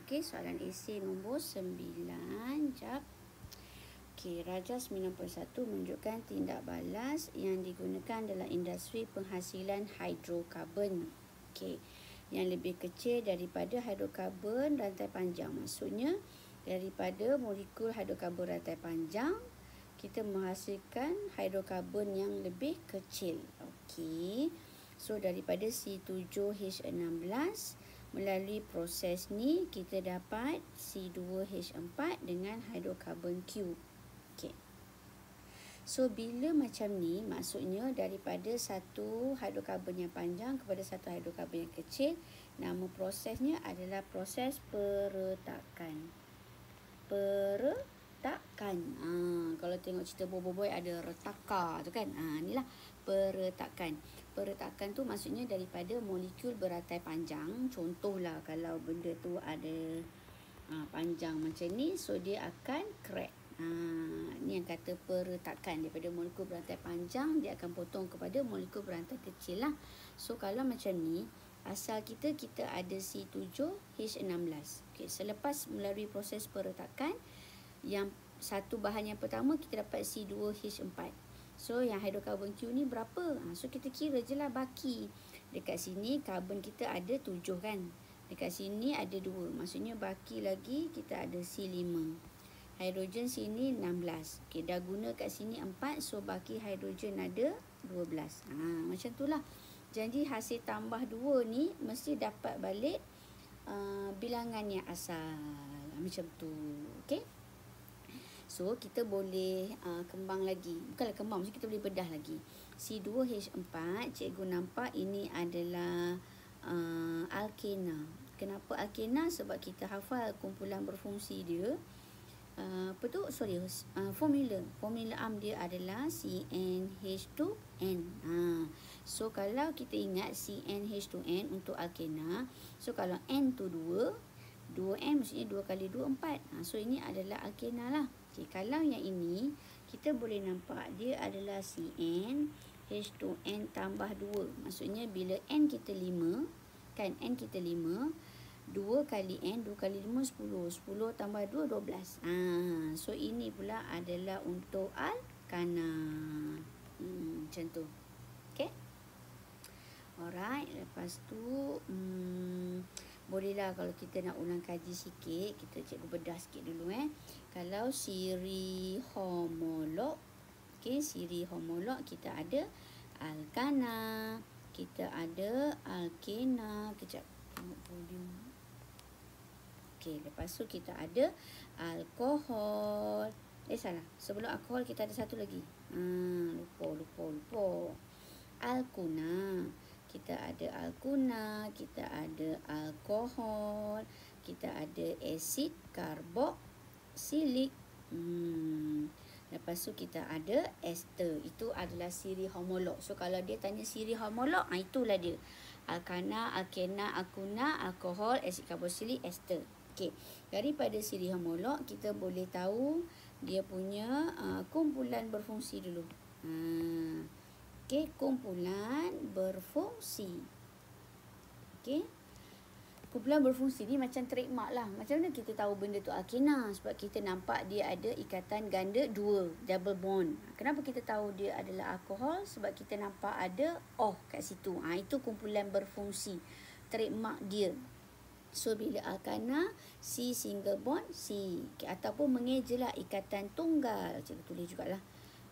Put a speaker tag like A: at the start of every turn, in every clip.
A: Okey, soalan esei nombor 9. Jap. Okey, Rajas 91 menunjukkan tindak balas yang digunakan dalam industri penghasilan hidrokarbon. Okey, yang lebih kecil daripada hidrokarbon rantai panjang. Maksudnya, daripada molekul hidrokarbon rantai panjang, kita menghasilkan hidrokarbon yang lebih kecil. Okey, so daripada C7H16, melalui proses ni kita dapat C2H4 dengan hidrokarbon Q. Okey. So bila macam ni, maksudnya daripada satu hidrokarbon yang panjang kepada satu hidrokarbon yang kecil, nama prosesnya adalah proses peretakan. Kalau tengok cerita Boboiboy ada retaka tu kan. Inilah peretakan. Peretakan tu maksudnya daripada molekul berantai panjang. Contohlah kalau benda tu ada panjang macam ni, so dia akan crack. Ni yang kata peretakan. Daripada molekul berantai panjang, dia akan potong kepada molekul berantai kecil lah. So kalau macam ni, asal kita ada C7H16. Okay, selepas melalui proses peretakan, yang satu bahan yang pertama kita dapat C2H4. So yang hidrokarbon Q ni berapa? So kita kira je lah baki. Dekat sini karbon kita ada 7 kan. Dekat sini ada 2. Maksudnya baki lagi kita ada C5. Hidrogen sini 16. Okay, dah guna kat sini 4. So baki hidrogen ada 12. Macam tu lah. Jadi hasil tambah 2 ni mesti dapat balik bilangan yang asal. Macam tu. Okay. So kita boleh kembang lagi. Bukanlah kembang, mesti kita boleh bedah lagi. C2H4, cikgu nampak ini adalah alkena. Kenapa alkena? Sebab kita hafal kumpulan berfungsi dia. Formula am dia adalah CnH2n. So kalau kita ingat CnH2n untuk alkena, so kalau n tu 2n maksudnya 2 kali 2 4. So ini adalah alkena lah. Okay, kalau yang ini kita boleh nampak dia adalah CnH2n tambah 2. Maksudnya bila n kita 5, kan n kita 5, 2 kali n, 2 kali 5 10. 10 tambah 2 12. So ini pula adalah untuk alkana. Macam tu. Okay. Alright, lepas tu bolehlah kalau kita nak ulang kaji sikit, kita cikgu bedah sikit dulu Kalau siri homolog, okey, siri homolog kita ada alkana, kita ada alkena. Kejap, tengok volume. Okey, lepas tu kita ada alkohol. Salah. Sebelum alkohol kita ada satu lagi. Lupa. Alkuna. Kita ada alkuna, kita ada alkohol, kita ada asid karboksilik. Lepas tu kita ada ester. Itu adalah siri homolog. So kalau dia tanya siri homolog, itulah dia. Alkana, alkena, alkuna, alkohol, asid karboksilik, ester. Okey. Daripada siri homolog kita boleh tahu dia punya kumpulan berfungsi dulu. Okey, kumpulan berfungsi. Okey. Kumpulan berfungsi ni macam trademark lah. Macam mana kita tahu benda tu alkena? Sebab kita nampak dia ada ikatan ganda 2, double bond. Kenapa kita tahu dia adalah alkohol? Sebab kita nampak ada OH kat situ. Itu kumpulan berfungsi. Trademark dia. So bila alkana, C single bond C. Okay, ataupun mengejalah ikatan tunggal. Cikgu tulis jugalah.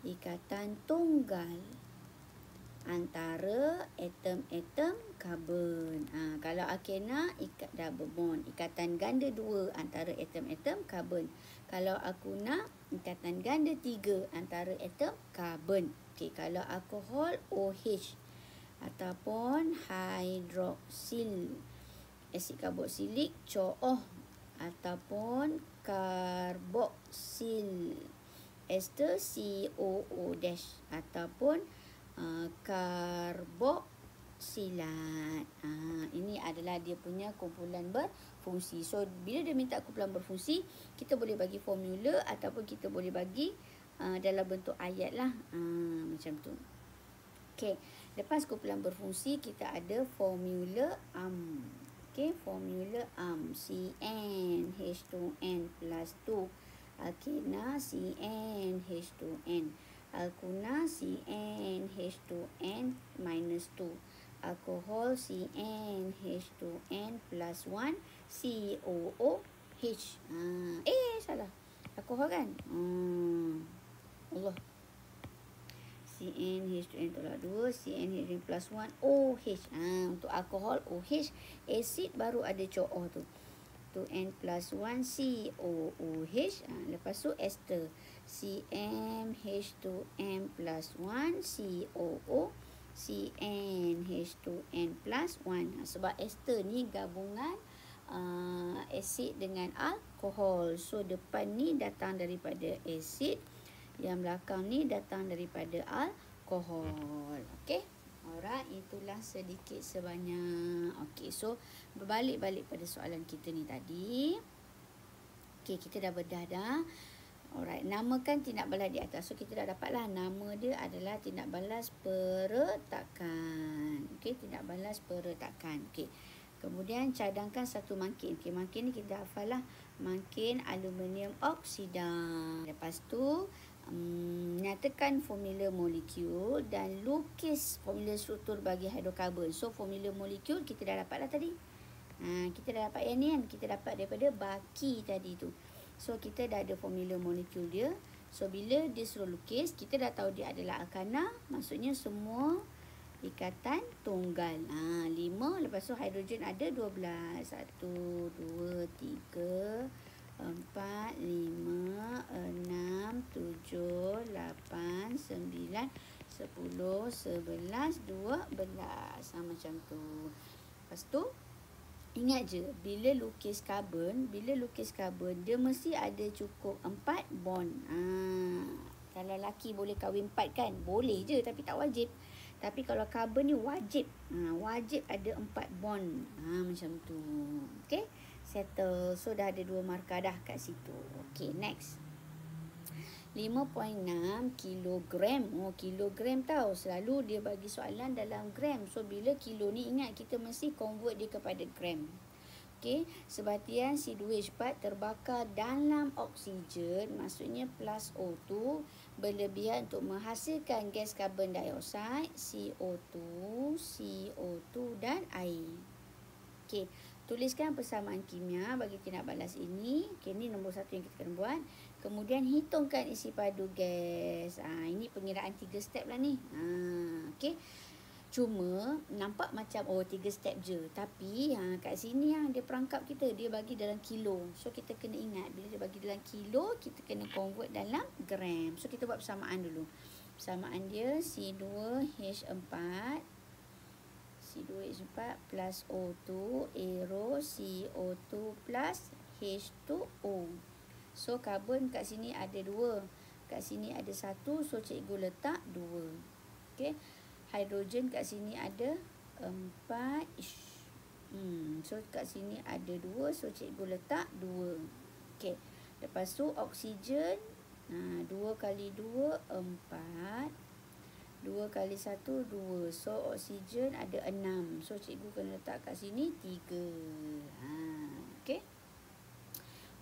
A: Ikatan tunggal antara atom-atom karbon. Kalau alkena, ikat double bond, ikatan ganda 2 antara atom-atom karbon. Kalau alkuna, ikatan ganda 3 antara atom karbon. Okey, kalau alkohol, OH ataupun hidroksil asid karboksilik, COOH ataupun karboksil ester, COO- ataupun karboksilat. Ini adalah dia punya kumpulan berfungsi. So bila dia minta kumpulan berfungsi, kita boleh bagi formula ataupun kita boleh bagi dalam bentuk ayat lah. Macam tu. Okey, lepas kumpulan berfungsi kita ada formula am. Okey, formula CnH2n plus 2. Alkena CnH2n. Alkuna CnH2n minus 2. Alkohol CnH2n plus 1. COOH. Salah. Alkohol kan? Allah. CnH2n tolak 2, CnH2n plus 1, OH. Untuk alkohol OH, asid baru ada COO tu. 2n plus 1, COOH. Lepas tu ester, CmH2n plus 1, COO, CnH2n plus 1. Sebab ester ni gabungan asid dengan alkohol. So depan ni datang daripada asid, yang belakang ni datang daripada alkohol. Okey. Alright, itulah sedikit sebanyak. Okey, so berbalik-balik pada soalan kita ni tadi. Okey, kita dah bedah dah. Alright, namakan tindak balas di atas. So kita dah dapatlah nama dia adalah tindak balas peretakan. Okey, tindak balas peretakan. Okey. Kemudian cadangkan satu mangkuk. Okey, mangkuk ni kita hafal lah. Mangkuk aluminium oksida. Lepas tu nyatakan formula molekul dan lukis formula struktur bagi hidrokarbon. So formula molekul kita dah dapat lah tadi. Kita dah dapat yang ni kan. Kita dapat daripada baki tadi tu. So kita dah ada formula molekul dia. So bila dia suruh lukis, kita dah tahu dia adalah alkana. Maksudnya semua ikatan tunggal. 5. Lepas tu hidrogen ada 12. 1, 2, 3, 4, 5, 6, 7, 8, 9, 10, 11, 12. Macam tu. Lepas tu ingat je, bila lukis karbon, dia mesti ada cukup 4 bond. Kalau lelaki boleh kahwin 4 kan? Boleh je tapi tak wajib. Tapi kalau karbon ni wajib. Wajib ada 4 bond. Macam tu. Okey? Settle. So dah ada 2 markah dah kat situ. Okey, next. 5.6 kilogram. Kilogram tau. Selalu dia bagi soalan dalam gram. So bila kilo ni ingat kita mesti convert dia kepada gram. Okey, sebatian C2H4 terbakar dalam oksigen, maksudnya plus O2 berlebihan untuk menghasilkan gas karbon dioksida, CO2 dan air. Okey, tuliskan persamaan kimia bagi tindak balas ini. Okey, ni nombor 1 yang kita kena buat. Kemudian hitungkan isi padu gas. Ini pengiraan 3 step lah ni. Okey. Cuma nampak macam 3 step je. Tapi kat sini dia perangkap kita, dia bagi dalam kilo. So kita kena ingat bila dia bagi dalam kilo, kita kena convert dalam gram. So kita buat persamaan dulu. Persamaan dia C2H4 plus O2 arrow CO2 plus H2O. So karbon kat sini ada 2. Kat sini ada 1. So cikgu letak 2. Okey. Hidrogen kat sini ada 4. So kat sini ada 2. So cikgu letak 2. Okey. Lepas tu oksigen 2 kali 2 4. 2 kali 1 2. So oksigen ada 6. So cikgu kena letak kat sini 3. Okey.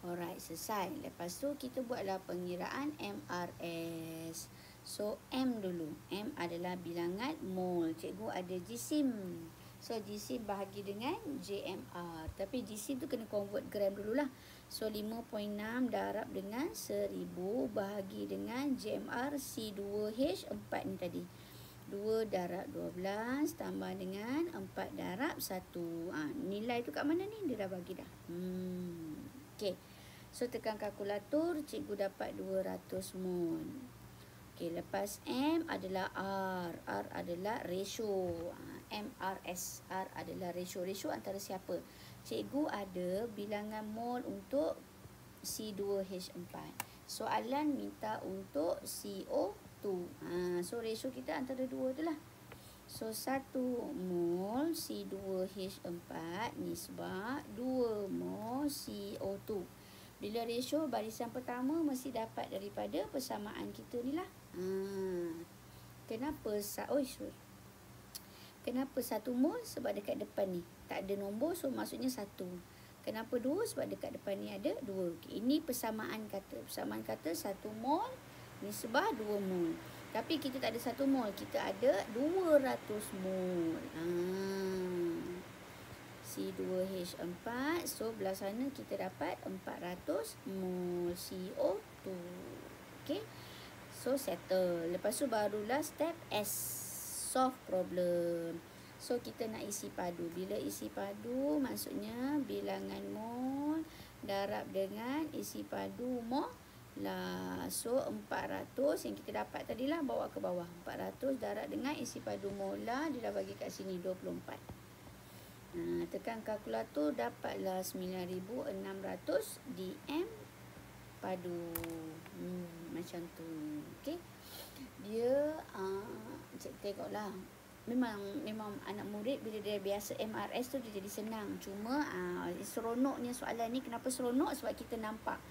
A: Alright, selesai. Lepas tu kita buatlah pengiraan MRS. So M dulu. M adalah bilangan mol. Cikgu ada jisim. So jisim bahagi dengan JMR. Tapi jisim tu kena convert gram dululah. So 5.6 darab dengan 1000 bahagi dengan JMR C2H4 ni tadi. 2 darab 12 tambah dengan 4 darab 1. Nilai tu kat mana ni? Dia dah bagi dah. Okey. So tekan kalkulator, cikgu dapat 200 mol. Okey, lepas M adalah R. R adalah ratio. MRS. R adalah ratio. Ratio antara siapa? Cikgu ada bilangan mol untuk C2H4. Soalan minta untuk CO2. So ratio kita antara 2 tu lah. So 1 mol C2H4 nisbah 2 mol CO2. Bila ratio barisan pertama mesti dapat daripada persamaan kita ni lah. Kenapa? Kenapa 1 mol? Sebab dekat depan ni tak ada nombor, so maksudnya 1. Kenapa 2? Sebab dekat depan ni ada 2. Okay, ini persamaan kata. Persamaan kata 1 mol nisbah 2 mol. Tapi kita tak ada 1 mol, kita ada 200 mol. C2H4, so belah sana kita dapat 400 mol CO2. Okay, so settle. Lepas tu barulah step S, solve problem. So kita nak isi padu. Bila isi padu maksudnya bilangan mol darab dengan isi padu molar. So 400 yang kita dapat tadilah bawa ke bawah. 400 darab dengan isi padu molar, dia dah bagi kat sini 24. Tekan kalkulator, dapatlah 9600 dm padu. Macam tu. Okey. Dia cik tengoklah. Memang anak murid bila dia biasa MRS tu dia jadi senang. Cuma seronoknya soalan ni, kenapa seronok? Sebab kita nampak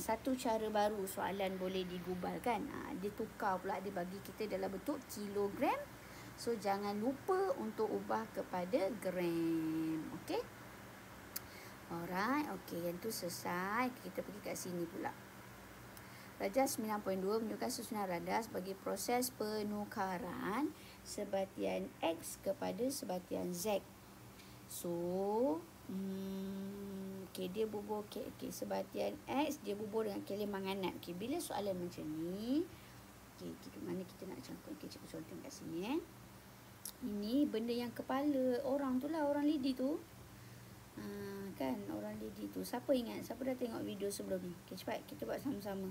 A: satu cara baru soalan boleh digubal kan. Dia tukar pula, dia bagi kita dalam bentuk kilogram. So jangan lupa untuk ubah kepada gram. Okey. Alright, okey, yang tu selesai. Kita pergi kat sini pula. Rajas 9.2 menunjukkan susunan radas bagi proses penukaran sebatian X kepada sebatian Z. So, okey, dia bubuh sebatian X, dia bubuh dengan keliling manganat. Okey, bila soalan macam ni, okey, mana kita nak contoh? Okey, cikgu contoh kat sini Ini benda yang kepala orang tu lah, orang lidi tu. Kan, orang lidi tu. Siapa ingat? Siapa dah tengok video sebelum ni? Okey, cepat kita buat sama-sama.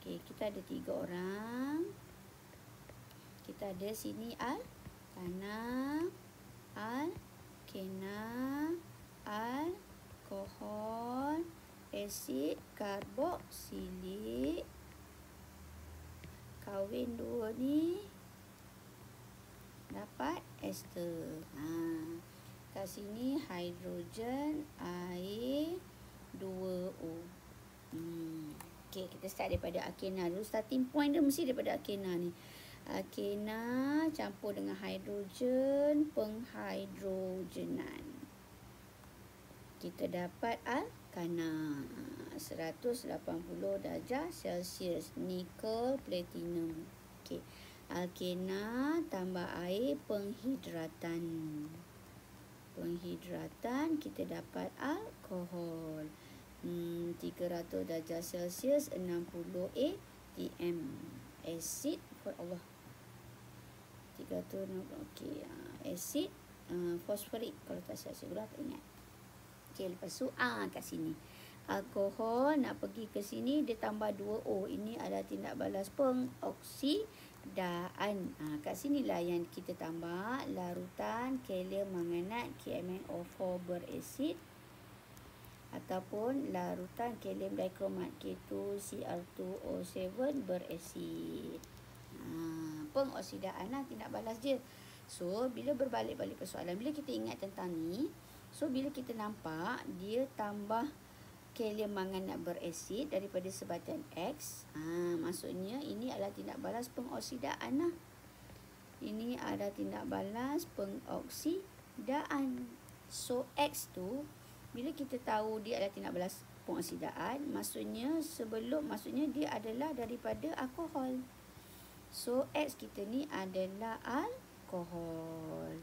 A: Okey, kita ada 3 orang. Kita ada sini tanah, kena, alkohol, asid karboksilik. Kahwin 2 ni dapat ester. Kat sini hidrogen, air, 2O. Okey, kita start daripada alkena dulu. Starting point dia mesti daripada alkena ni. Alkena campur dengan hidrogen, penghidrogenan. Kita dapat alkana. 180 darjah Celsius. Nikel, platinum. Okey. Alkena tambah air, penghidratan. Penghidratan kita dapat alkohol. 300 darjah Celsius, 60 atm. Asid, Allah. 300, okey. Asid fosforik kalau tak salah, saya tak ingat. Okey, lepas tu kat sini. Alkohol nak pergi ke sini, dia tambah 2O. Ini adalah tindak balas pengoksidaan. Kat sinilah yang kita tambah larutan kalium manganat KMnO4 berasid ataupun larutan kalium dikromat K2Cr2O7 berasid. Pengoksidaan lah, tindak balas dia. So bila berbalik-balik persoalan, bila kita ingat tentang ni, so bila kita nampak dia tambah kalium manganat berasid daripada sebatian X, maksudnya ini adalah tindak balas pengoksidaan lah. Ini adalah tindak balas pengoksidaan. So X tu bila kita tahu dia adalah tindak balas pengoksidaan, maksudnya dia adalah daripada alkohol. So X kita ni adalah alkohol.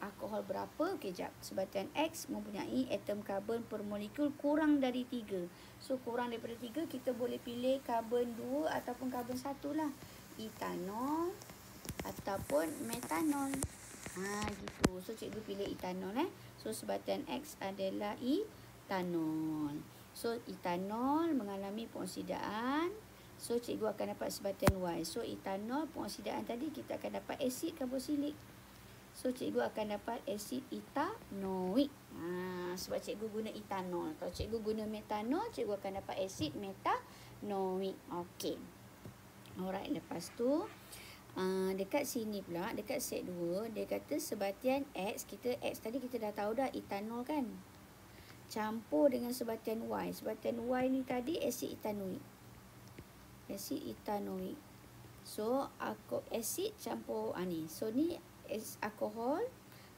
A: Alkohol berapa? Okey, jap. Sebatian X mempunyai atom karbon per molekul kurang dari 3. So kurang daripada 3, kita boleh pilih karbon 2 ataupun karbon 1 lah. Etanol ataupun metanol. Gitu. So cikgu pilih etanol So sebatian X adalah etanol. So etanol mengalami pengoksidaan. So cikgu akan dapat sebatian Y. So etanol pengoksidaan tadi kita akan dapat asid karboksilik. So cikgu akan dapat asid etanoik. Sebab cikgu guna etanol. Kalau cikgu guna metanol, cikgu akan dapat asid metanoik. Okey. Alright, lepas tu dekat sini pula, dekat set 2, dia kata sebatian X, X tadi kita dah tahu dah etanol kan. Campur dengan sebatian Y. Sebatian Y ni tadi asid etanoik. Asid etanoik. So asid campur ni. So ni alkohol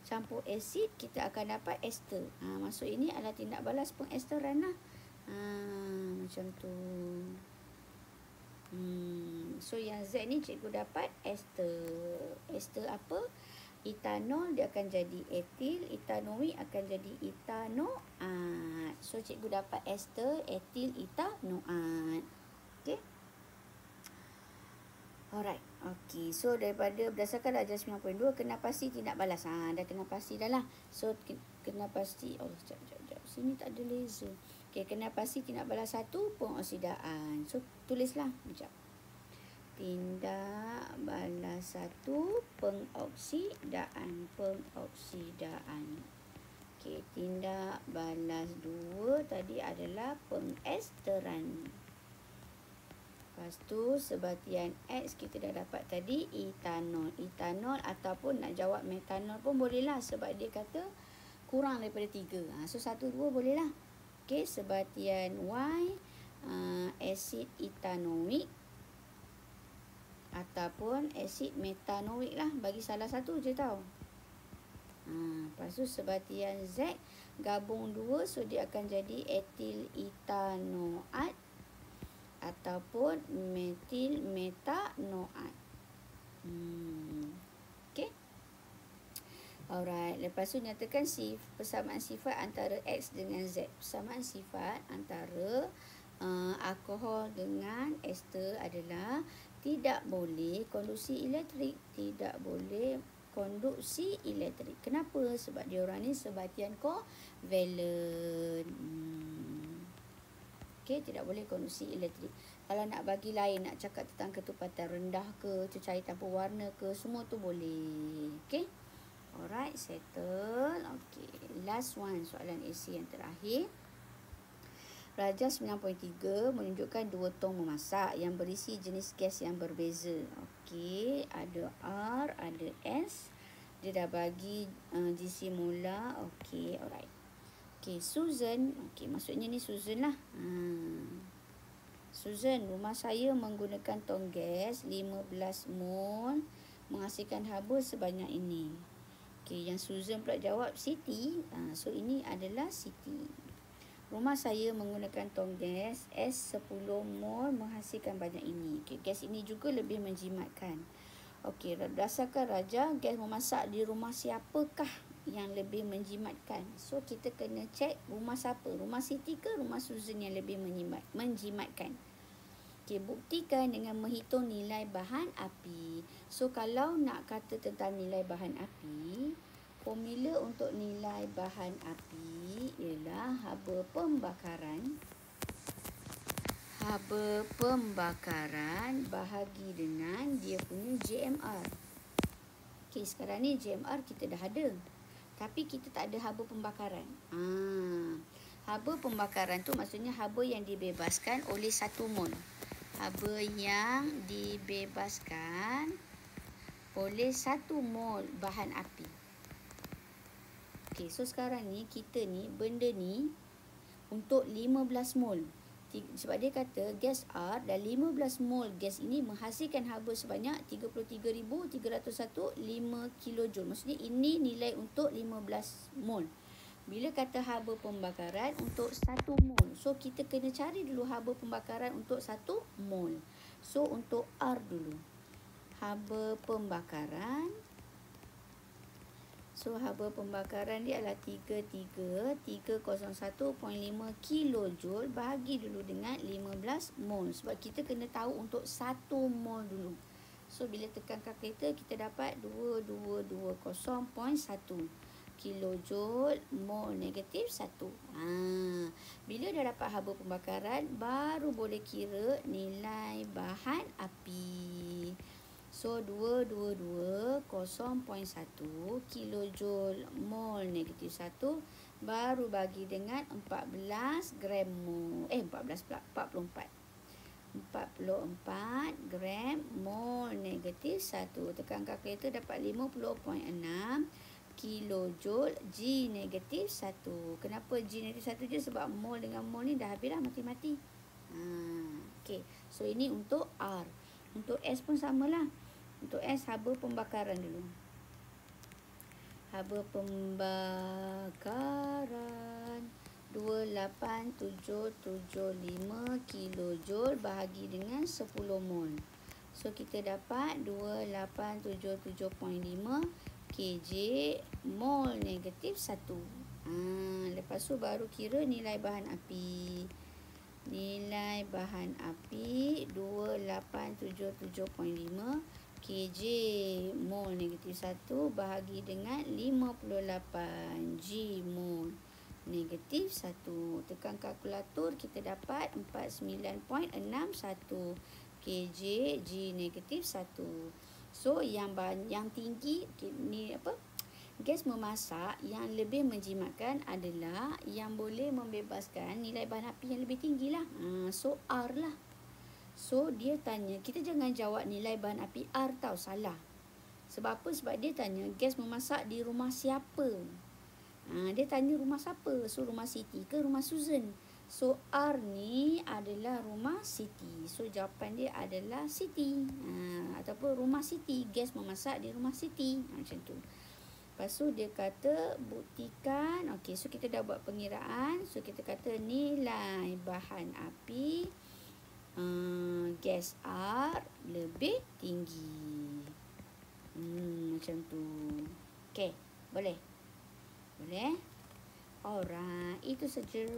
A: campur asid, kita akan dapat ester. Maksud ini adalah tindak balas pengesteran lah. Macam tu. So yang Z ni cikgu dapat ester. Ester apa? Etanol dia akan jadi etil, etanoik akan jadi etanoat. So cikgu dapat ester, etil, etanoat. Okey. Alright. Okey. So daripada berdasarkan darjah 92 kena pasti tindak balas. Dah kena pasti dah lah. So kena pasti. Sekejap. Sini tak ada laser. Okey, kena pasti tindak balas 1 pengoksidaan. So tulislah. Sekejap. Tindak balas 1 pengoksidaan. Okey, tindak balas 2 tadi adalah pengesteran. Lepas tu sebatian X kita dah dapat tadi etanol. Etanol ataupun nak jawab metanol pun boleh lah, sebab dia kata kurang daripada 3. So 1, 2 boleh lah. Okey, sebatian Y asid etanoik ataupun asid metanoik lah. Bagi salah satu je tau. Lepas tu sebatian Z gabung 2, so dia akan jadi etil etanoat ataupun metil metanoat. Okey. Alright. Lepas tu nyatakan persamaan sifat antara X dengan Z. Persamaan sifat antara alkohol dengan ester adalah tidak boleh konduksi elektrik. Tidak boleh konduksi elektrik. Kenapa? Sebab dia orang ni sebatian kovalen. Okey, tidak boleh konduksi elektrik. Kalau nak bagi lain, nak cakap tentang ketepatan rendah ke, cecair tanpa warna ke, semua tu boleh. Okey. Alright, settle. Okey, last one, soalan AC yang terakhir. Darjah 93 menunjukkan 2 tong memasak yang berisi jenis gas yang berbeza. Okey, ada R, ada S. Dia dah bagi GC mula. Okey, alright. Okey, Susan. Okey, maksudnya ni Susan lah. Susan, rumah saya menggunakan tong gas 15 mol menghasilkan haba sebanyak ini. Okey, yang Susan pula jawab Siti. So ini adalah Siti. Rumah saya menggunakan tong gas S10 mol menghasilkan banyak ini. Okey, gas ini juga lebih menjimatkan. Okey, berdasarkan Raja, gas memasak di rumah siapakah yang lebih menjimatkan? So kita kena cek rumah siapa? Rumah Siti ke rumah Susan yang lebih menjimatkan? Okey, buktikan dengan menghitung nilai bahan api. So kalau nak kata tentang nilai bahan api, formula untuk nilai bahan api ialah haba pembakaran bahagi dengan dia punya JMR. Okey, sekarang ni JMR kita dah ada, tapi kita tak ada haba pembakaran. Haba pembakaran tu maksudnya haba yang dibebaskan oleh 1 mol. Haba yang dibebaskan oleh 1 mol bahan api. Okey, so sekarang ni kita ni benda ni untuk 15 mol. Sebab dia kata gas R dan 15 mol gas ini menghasilkan haba sebanyak 33,301 5 kilojoule. Maksudnya ini nilai untuk 15 mol. Bila kata haba pembakaran untuk 1 mol. So kita kena cari dulu haba pembakaran untuk 1 mol. So untuk R dulu. Haba pembakaran. So haba pembakaran dia adalah 33301.5 kilojoule. Bahagi dulu dengan 15 mol. Sebab kita kena tahu untuk 1 mol dulu. So bila tekan kalkulator kita dapat 2220.1 kilojoule mol negatif 1. Bila dah dapat haba pembakaran, baru boleh kira nilai bahan api. So 2220.1 kilojoule mol negatif 1 baru bagi dengan 14 gram mol. 44 gram mol negatif 1. Tekan kalkulator dapat 50.6 kilojoule G negatif 1. Kenapa G negatif 1 je? Sebab mol dengan mol ni dah habislah mati-mati. Okey, so ini untuk R. Untuk S pun samalah. Untuk S, haba pembakaran dulu. Haba pembakaran 28775 kilojoule bahagi dengan 10 mol. So kita dapat 2877.5 kJ mol negatif 1. Lepas tu baru kira nilai bahan api. Nilai bahan api 2877.5 kJ mol negatif 1 bahagi dengan 58 G mol negatif 1. Tekan kalkulator, kita dapat 49.61 kJ G negatif 1. So yang tinggi ni apa? Gas memasak yang lebih menjimatkan adalah yang boleh membebaskan nilai bahan api yang lebih tinggi lah. So R lah. So dia tanya, kita jangan jawab nilai bahan api R tau, salah. Sebab apa? Sebab dia tanya gas memasak di rumah siapa. Dia tanya rumah siapa. So rumah Siti ke rumah Susan? So R ni adalah rumah Siti. So jawapan dia adalah Siti. Ataupun rumah Siti, gas memasak di rumah Siti. Macam tu. Lepas tu dia kata buktikan. Okey, so kita dah buat pengiraan. So kita kata nilai bahan api gas R lebih tinggi. Macam tu. Okey, boleh? Boleh? Alright, itu saja.